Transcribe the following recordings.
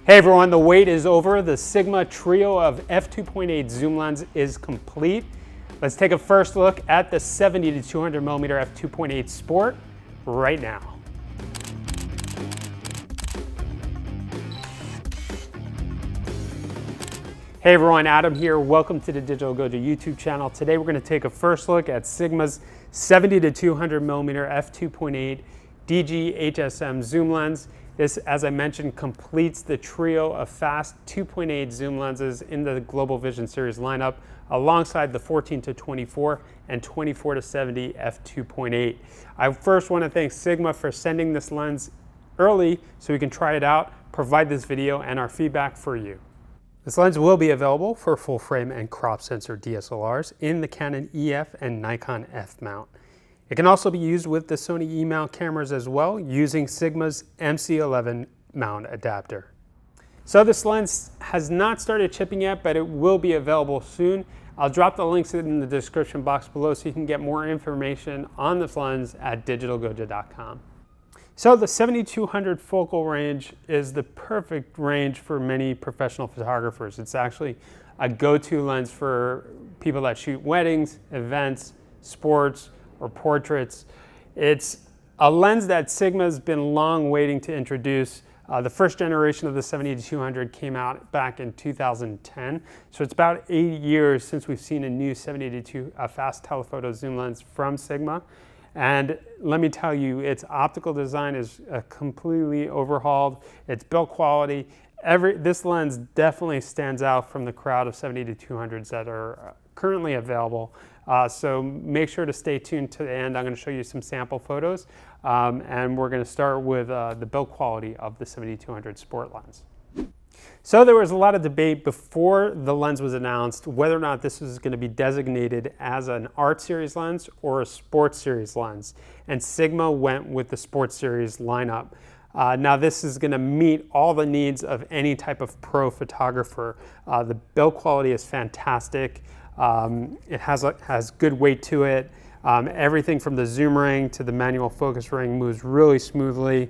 Hey everyone, the wait is over. The Sigma trio of f2.8 zoom lens is complete. Let's take a first look at the 70-200mm f2.8 Sport right now. Hey everyone, Adam here. Welcome to the Digital Gojo YouTube channel. Today we're going to take a first look at Sigma's 70-200mm f2.8 DG HSM zoom lens. This, as I mentioned, completes the trio of fast 2.8 zoom lenses in the Global Vision series lineup, alongside the 14-24 and 24-70 f2.8. I first want to thank Sigma for sending this lens early so we can try it out, provide this video and our feedback for you. This lens will be available for full frame and crop sensor DSLRs in the Canon EF and Nikon F mount. It can also be used with the SONY E-mount cameras as well, using Sigma's MC11 mount adapter. So this lens has not started shipping yet, but it will be available soon. I'll drop the links in the description box below so you can get more information on this lens at digitalgojo.com. So the 70-200 focal range is the perfect range for many professional photographers. It's actually a go-to lens for people that shoot weddings, events, sports, or portraits. It's a lens that Sigma's been long waiting to introduce. The first generation of the 70-200 came out back in 2010. So it's about 8 years since we've seen a new 70-2 fast telephoto zoom lens from Sigma. And let me tell you, its optical design is completely overhauled. Its build quality, this lens definitely stands out from the crowd of 70-200s that are currently available. So make sure to stay tuned to the end. I'm going to show you some sample photos, and we're going to start with the build quality of the 70-200 Sport lens. So there was a lot of debate before the lens was announced whether or not this was going to be designated as an Art Series lens or a Sports Series lens, and Sigma went with the Sports Series lineup. Now this is going to meet all the needs of any type of pro photographer. The build quality is fantastic. It has good weight to it. Everything from the zoom ring to the manual focus ring moves really smoothly.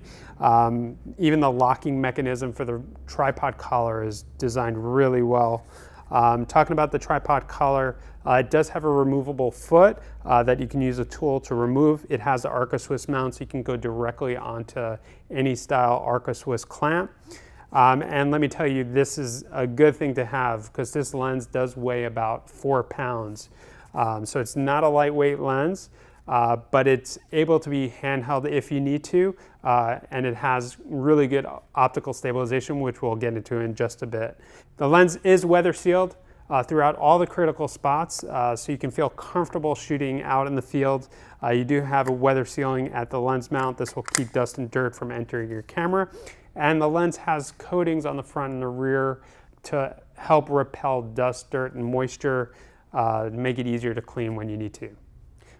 Even the locking mechanism for the tripod collar is designed really well. Talking about the tripod collar, it does have a removable foot that you can use a tool to remove. It has the Arca-Swiss mount, so you can go directly onto any style Arca-Swiss clamp. And let me tell you, this is a good thing to have because this lens does weigh about 4 pounds. So it's not a lightweight lens, but it's able to be handheld if you need to, and it has really good optical stabilization, which we'll get into in just a bit. The lens is weather sealed throughout all the critical spots, so you can feel comfortable shooting out in the field. You do have a weather sealing at the lens mount. This will keep dust and dirt from entering your camera. And the lens has coatings on the front and the rear to help repel dust, dirt, and moisture, make it easier to clean when you need to.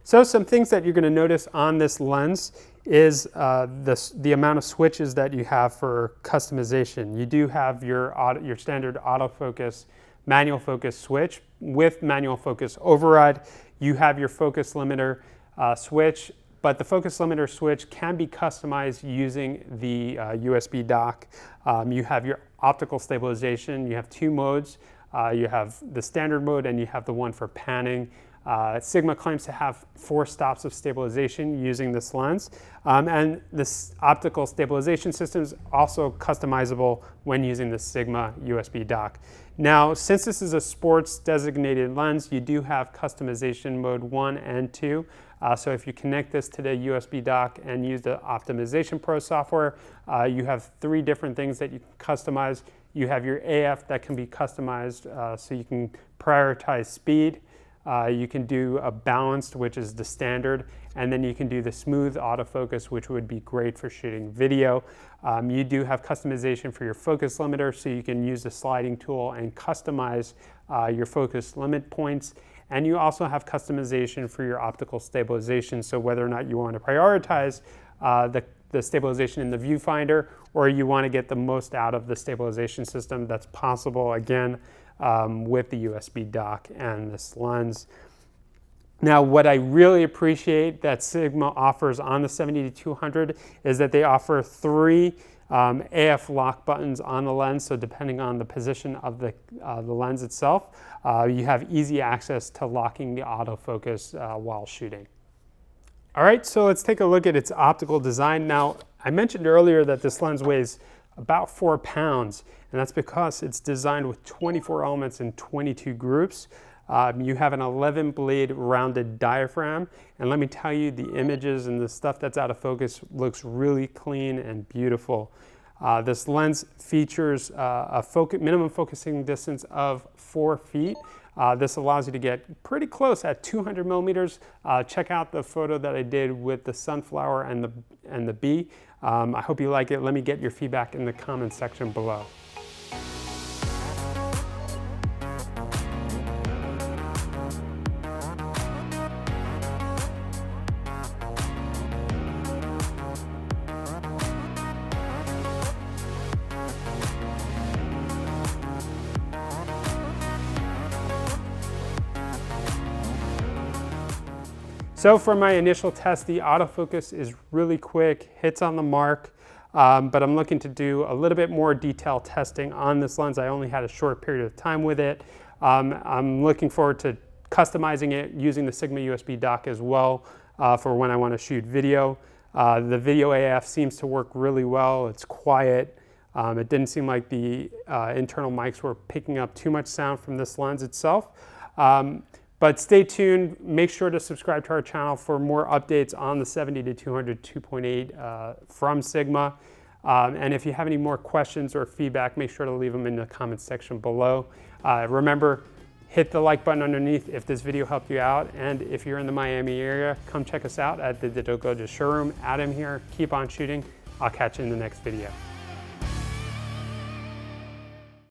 So some things that you're going to notice on this lens is the amount of switches that you have for customization. You do have your standard autofocus, manual focus switch with manual focus override. You have your focus limiter switch, but the focus limiter switch can be customized using the USB dock. You have your optical stabilization. You have 2 modes. You have the standard mode and you have the one for panning. Sigma claims to have 4 stops of stabilization using this lens. And this optical stabilization system is also customizable when using the Sigma USB dock. Now, since this is a sports designated lens, you do have customization mode 1 and 2. So if you connect this to the USB dock and use the Optimization Pro software, you have 3 different things that you can customize. You have your AF that can be customized, so you can prioritize speed. You can do a balanced, which is the standard, and then you can do the smooth autofocus, which would be great for shooting video. You do have customization for your focus limiter, so you can use the sliding tool and customize your focus limit points. And you also have customization for your optical stabilization, so whether or not you want to prioritize the stabilization in the viewfinder, or you want to get the most out of the stabilization system, that's possible, again, with the USB dock and this lens. Now, what I really appreciate that Sigma offers on the 70-200 is that they offer 3 AF lock buttons on the lens, so depending on the position of the lens itself, you have easy access to locking the autofocus while shooting. All right, so let's take a look at its optical design. Now, I mentioned earlier that this lens weighs about 4 pounds, and that's because it's designed with 24 elements in 22 groups. You have an 11 blade rounded diaphragm, and let me tell you, the images and the stuff that's out of focus looks really clean and beautiful. This lens features a minimum focusing distance of 4 feet. This allows you to get pretty close at 200 millimeters. Check out the photo that I did with the sunflower and the bee. I hope you like it. Let me get your feedback in the comments section below. So for my initial test, the autofocus is really quick, hits on the mark, but I'm looking to do a little bit more detailed testing on this lens. I only had a short period of time with it. I'm looking forward to customizing it using the Sigma USB dock as well for when I want to shoot video. The video AF seems to work really well. It's quiet. It didn't seem like the internal mics were picking up too much sound from this lens itself. But stay tuned, make sure to subscribe to our channel for more updates on the 70-200 2.8 from Sigma. And if you have any more questions or feedback, make sure to leave them in the comments section below. Remember, hit the like button underneath if this video helped you out. And if you're in the Miami area, come check us out at the Digital Go showroom. Adam here, keep on shooting. I'll catch you in the next video.